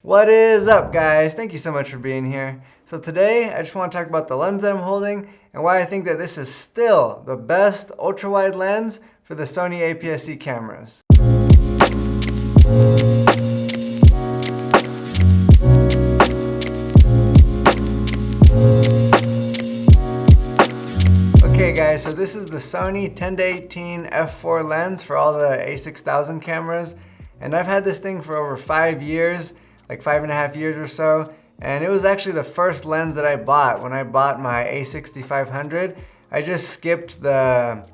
What is up, guys? Thank you so much for being here. So today I just want to talk about the lens that I'm holding and why I think that this is still the best ultra-wide lens for the Sony APS-C cameras. Okay guys, so this is the Sony 10-18 f4 lens for all the a6000 cameras, and I've had this thing for over 5 years, like 5.5 years or so, and it was actually the first lens that I bought. When I bought my a6500, I just skipped the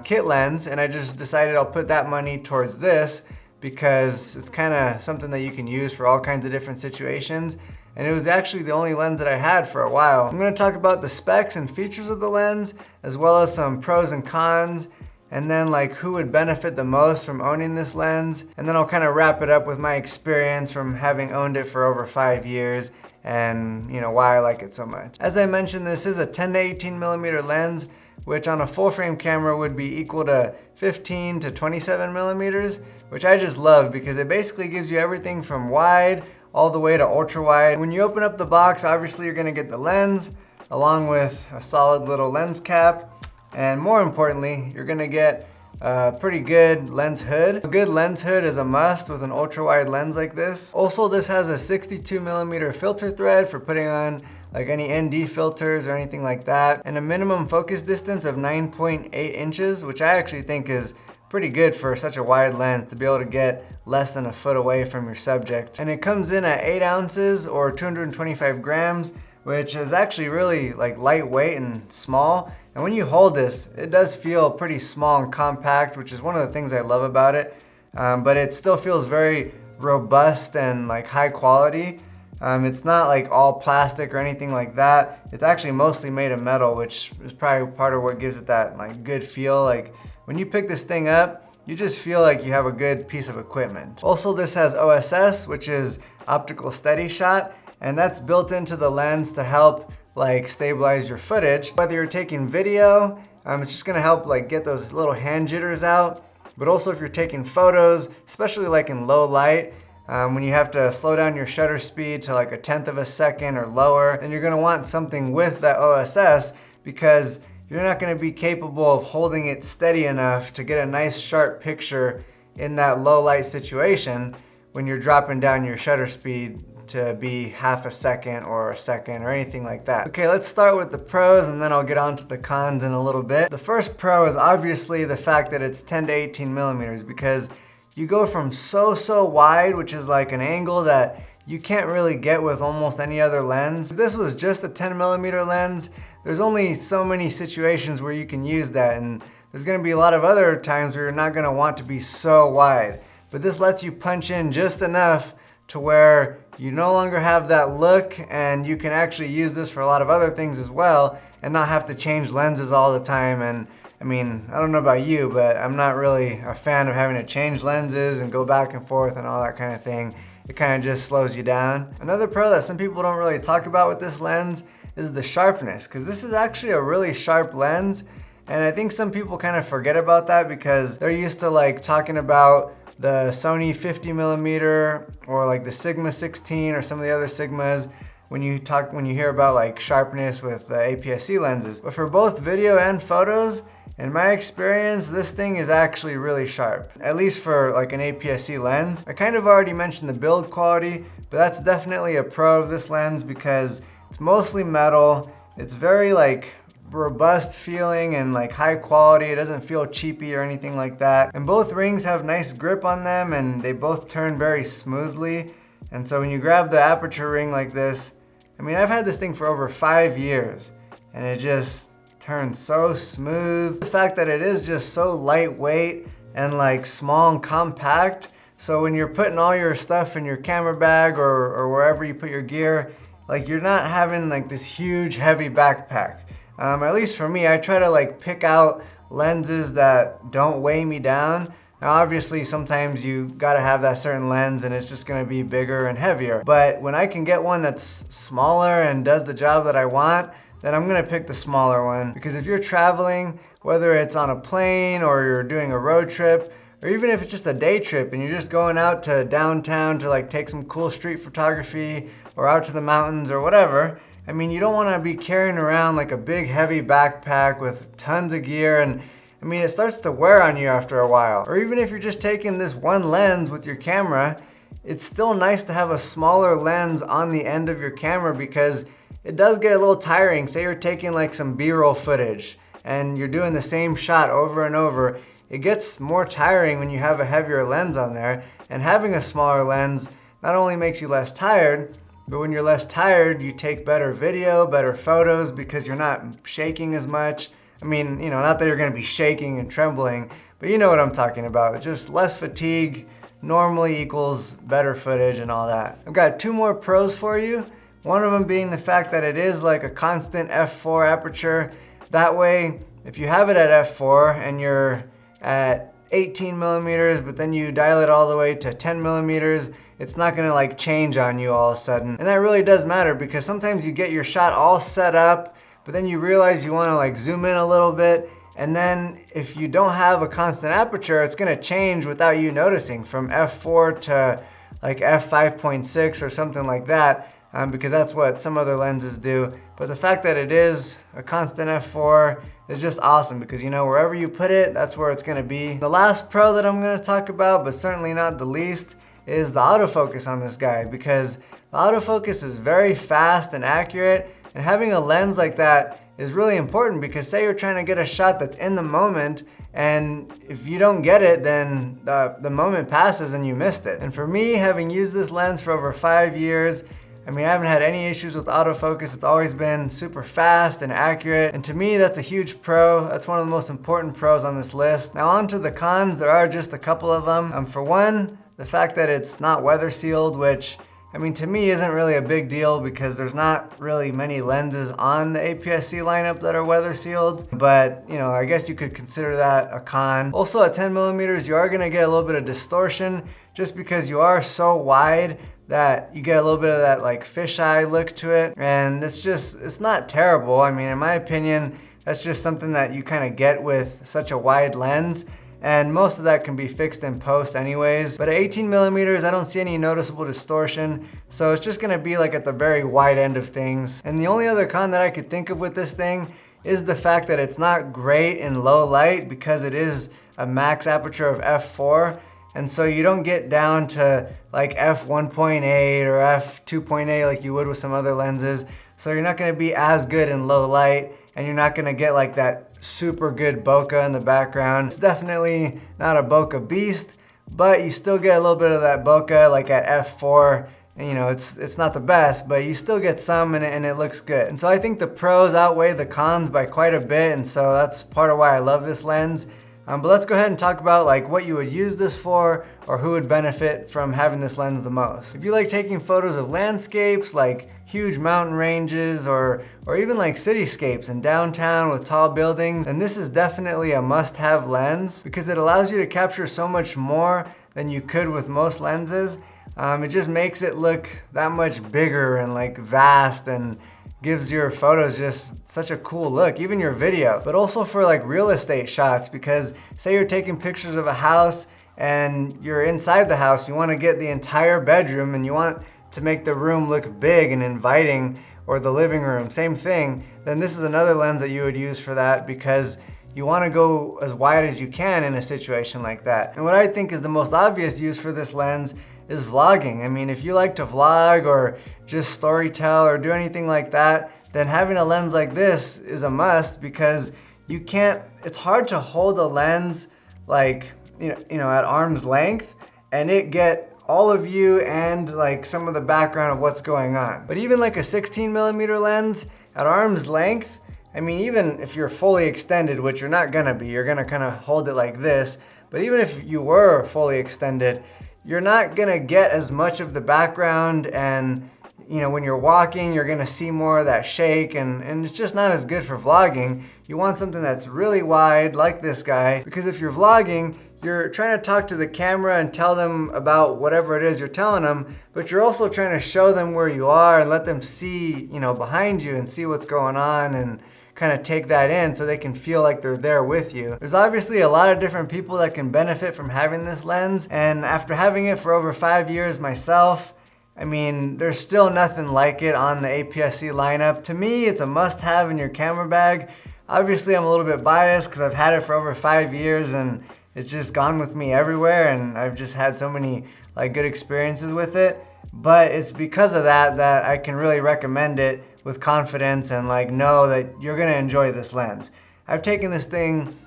kit lens and I just decided I'll put that money towards this because it's kind of something that you can use for all kinds of different situations. And it was actually the only lens that I had for a while. I'm going to talk about the specs and features of the lens, as well as some pros and cons, and then like who would benefit the most from owning this lens. And then I'll kind of wrap it up with my experience from having owned it for over 5 years and why I like it so much. As I mentioned, this is a 10-18 millimeter lens, which on a full frame camera would be equal to 15 to 27 millimeters, which I just love because it basically gives you everything from wide all the way to ultra wide. When you open up the box, obviously you're gonna get the lens along with a solid little lens cap. And more importantly, you're gonna get a pretty good lens hood. A good lens hood is a must with an ultra wide lens like this. Also, this has a 62 millimeter filter thread for putting on like any ND filters or anything like that. And a minimum focus distance of 9.8 inches, which I actually think is pretty good for such a wide lens to be able to get less than a foot away from your subject. And it comes in at 8 ounces or 225 grams, which is actually really like lightweight and small. And when you hold this, it does feel pretty small and compact, which is one of the things I love about it. But it still feels very robust and like high quality. It's not like all plastic or anything like that. It's actually mostly made of metal, which is probably part of what gives it that like good feel. Like when you pick this thing up, you just feel like you have a good piece of equipment. Also, this has OSS, which is optical steady shot, and that's built into the lens to help like stabilize your footage. Whether you're taking video, it's just gonna help like get those little hand jitters out. But also if you're taking photos, especially like in low light, when you have to slow down your shutter speed to like 1/10 of a second or lower, then you're gonna want something with that OSS because you're not gonna be capable of holding it steady enough to get a nice sharp picture in that low light situation when you're dropping down your shutter speed to be 1/2 a second or a second or anything like that. Okay, let's start with the pros and then I'll get on to the cons in a little bit. The first pro is obviously the fact that it's 10-18 millimeters because you go from so wide, which is like an angle that you can't really get with almost any other lens. If this was just a 10 millimeter lens, there's only so many situations where you can use that, and there's gonna be a lot of other times where you're not gonna want to be so wide. But this lets you punch in just enough to where you no longer have that look, and you can actually use this for a lot of other things as well and not have to change lenses all the time. And I mean, I don't know about you, but I'm not really a fan of having to change lenses and go back and forth and all that kind of thing. It kind of just slows you down. Another pro that some people don't really talk about with this lens is the sharpness, because this is actually a really sharp lens. And I think some people kind of forget about that because they're used to like talking about the Sony 50 millimeter or like the Sigma 16 or some of the other Sigmas when you hear about like sharpness with the APS-C lenses. But for both video and photos, in my experience, this thing is actually really sharp, at least for like an APS-C lens. I kind of already mentioned the build quality, but that's definitely a pro of this lens because it's mostly metal. It's very like robust feeling and like high quality. It doesn't feel cheapy or anything like that. And both rings have nice grip on them and they both turn very smoothly. And so when you grab the aperture ring like this, I mean, I've had this thing for over 5 years and it just turns so smooth. The fact that it is just so lightweight and like small and compact. So when you're putting all your stuff in your camera bag or wherever you put your gear, like you're not having like this huge heavy backpack. At least for me, I try to like pick out lenses that don't weigh me down. Now obviously sometimes you gotta have that certain lens and it's just gonna be bigger and heavier. But when I can get one that's smaller and does the job that I want, then I'm gonna pick the smaller one. Because if you're traveling, whether it's on a plane or you're doing a road trip, Or even if it's just a day trip and you're just going out to downtown to like take some cool street photography or out to the mountains or whatever. I mean, you don't want to be carrying around like a big heavy backpack with tons of gear, and I mean, it starts to wear on you after a while. Or even if you're just taking this one lens with your camera, it's still nice to have a smaller lens on the end of your camera because it does get a little tiring. Say you're taking like some B-roll footage and you're doing the same shot over and over. It gets more tiring when you have a heavier lens on there, and having a smaller lens not only makes you less tired, but when you're less tired, you take better video, better photos because you're not shaking as much. I mean, you know, not that you're gonna be shaking and trembling, but you know what I'm talking about. Just less fatigue normally equals better footage and all that. I've got 2 more pros for you. One of them being the fact that it is like a constant f4 aperture. That way, if you have it at f4 and you're at 18 millimeters, but then you dial it all the way to 10 millimeters, it's not gonna like change on you all of a sudden. And that really does matter because sometimes you get your shot all set up, but then you realize you wanna like zoom in a little bit. And then if you don't have a constant aperture, it's gonna change without you noticing from f4 to like f5.6 or something like that, because that's what some other lenses do. But the fact that it is a constant f4 is just awesome because you know wherever you put it, that's where it's gonna be. The last pro that I'm gonna talk about, but certainly not the least, is the autofocus on this guy, because the autofocus is very fast and accurate, and having a lens like that is really important because say you're trying to get a shot that's in the moment, and if you don't get it, then the moment passes and you missed it. And for me, having used this lens for over 5 years, I mean, I haven't had any issues with autofocus. It's always been super fast and accurate. And to me, that's a huge pro. That's one of the most important pros on this list. Now on to the cons. There are just a couple of them. For one, the fact that it's not weather sealed, which I mean, to me isn't really a big deal because there's not really many lenses on the APS-C lineup that are weather sealed. But you know, I guess you could consider that a con. Also at 10 millimeters, you are gonna get a little bit of distortion just because you are so wide that you get a little bit of that like fisheye look to it. And it's not terrible. I mean, in my opinion, that's just something that you kind of get with such a wide lens. And most of that can be fixed in post anyways. But at 18 millimeters, I don't see any noticeable distortion. So it's just gonna be like at the very wide end of things. And the only other con that I could think of with this thing is the fact that it's not great in low light because it is a max aperture of f4. And so you don't get down to like f1.8 or f2.8 like you would with some other lenses. So you're not gonna be as good in low light, and you're not gonna get like that super good bokeh in the background. It's definitely not a bokeh beast, but you still get a little bit of that bokeh like at f4. And, you know, it's not the best, but you still get some and it looks good. And so I think the pros outweigh the cons by quite a bit, and so that's part of why I love this lens. But let's go ahead and talk about like what you would use this for or who would benefit from having this lens the most. If you like taking photos of landscapes like huge mountain ranges or even like cityscapes in downtown with tall buildings, then this is definitely a must-have lens because it allows you to capture so much more than you could with most lenses. It just makes it look that much bigger and like vast, and gives your photos just such a cool look, even your video. But also for like real estate shots, because say you're taking pictures of a house and you're inside the house, you want to get the entire bedroom and you want to make the room look big and inviting, or the living room, same thing, then this is another lens that you would use for that because you want to go as wide as you can in a situation like that. And what I think is the most obvious use for this lens is vlogging. I mean, if you like to vlog or just storytell or do anything like that, then having a lens like this is a must because it's hard to hold a lens like, you know, at arm's length and it get all of you and like some of the background of what's going on. But even like a 16 millimeter lens at arm's length, I mean, even if you're fully extended, which you're not gonna be, you're gonna kind of hold it like this, but even if you were fully extended, you're not gonna get as much of the background, and you know, when you're walking, you're gonna see more of that shake, and it's just not as good for vlogging. You want something that's really wide, like this guy, because if you're vlogging, you're trying to talk to the camera and tell them about whatever it is you're telling them, but you're also trying to show them where you are and let them see, you know, behind you and see what's going on and kind of take that in so they can feel like they're there with you. There's obviously a lot of different people that can benefit from having this lens, and after having it for over 5 years myself, I mean, there's still nothing like it on the APS-C lineup. To me, it's a must-have in your camera bag. Obviously, I'm a little bit biased because I've had it for over 5 years and it's just gone with me everywhere, and I've just had so many like good experiences with it. But it's because of that that I can really recommend it with confidence and like know that you're gonna enjoy this lens. I've taken this thing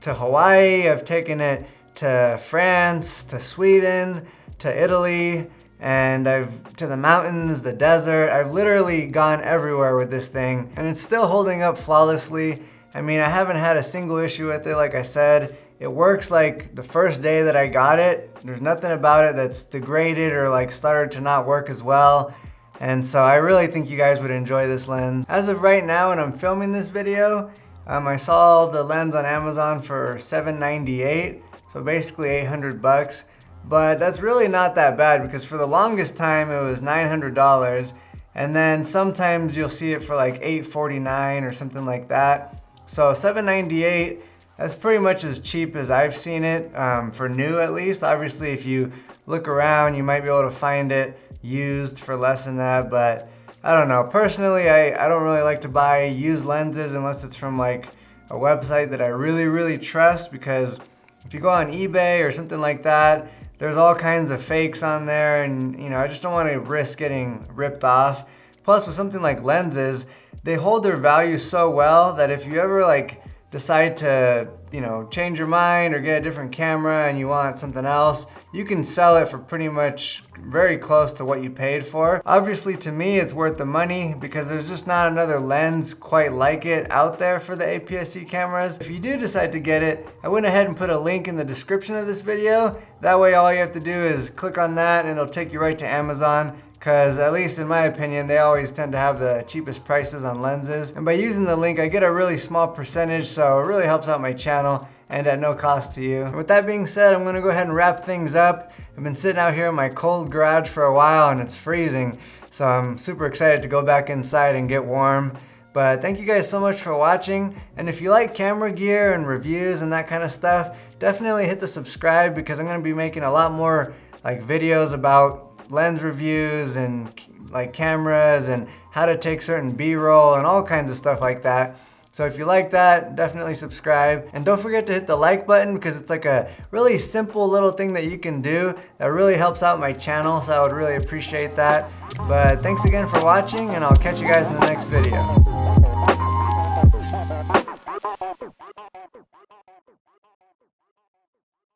to Hawaii, I've taken it to France, to Sweden, to Italy, and I've to the mountains, the desert. I've literally gone everywhere with this thing, and it's still holding up flawlessly. I mean, I haven't had a single issue with it, like I said. It works like the first day that I got it. There's nothing about it that's degraded or like started to not work as well. And so I really think you guys would enjoy this lens. As of right now, when I'm filming this video, I saw the lens on Amazon for $798, so basically 800 bucks. But that's really not that bad because for the longest time it was $900, and then sometimes you'll see it for like $849 or something like that. So $798, that's pretty much as cheap as I've seen it, for new at least. Obviously if you look around you might be able to find it used for less than that, but I don't know. Personally, I don't really like to buy used lenses unless it's from like a website that I really trust, because if you go on eBay or something like that, there's all kinds of fakes on there, and you know, I just don't want to risk getting ripped off. Plus with something like lenses, they hold their value so well that if you ever like decide to, you know, change your mind or get a different camera and you want something else, you can sell it for pretty much very close to what you paid for. Obviously to me it's worth the money because there's just not another lens quite like it out there for the APS-C cameras. If you do decide to get it, I went ahead and put a link in the description of this video. That way all you have to do is click on that and it'll take you right to Amazon, because at least in my opinion, they always tend to have the cheapest prices on lenses. And by using the link, I get a really small percentage, so it really helps out my channel and at no cost to you. And with that being said, I'm gonna go ahead and wrap things up. I've been sitting out here in my cold garage for a while and it's freezing, so I'm super excited to go back inside and get warm. But thank you guys so much for watching, and if you like camera gear and reviews and that kind of stuff, definitely hit the subscribe, because I'm gonna be making a lot more like videos about lens reviews and like cameras and how to take certain B-roll and all kinds of stuff like that. So if you like that, definitely subscribe. And don't forget to hit the like button, because it's like a really simple little thing that you can do that really helps out my channel, so I would really appreciate that. But thanks again for watching, and I'll catch you guys in the next video.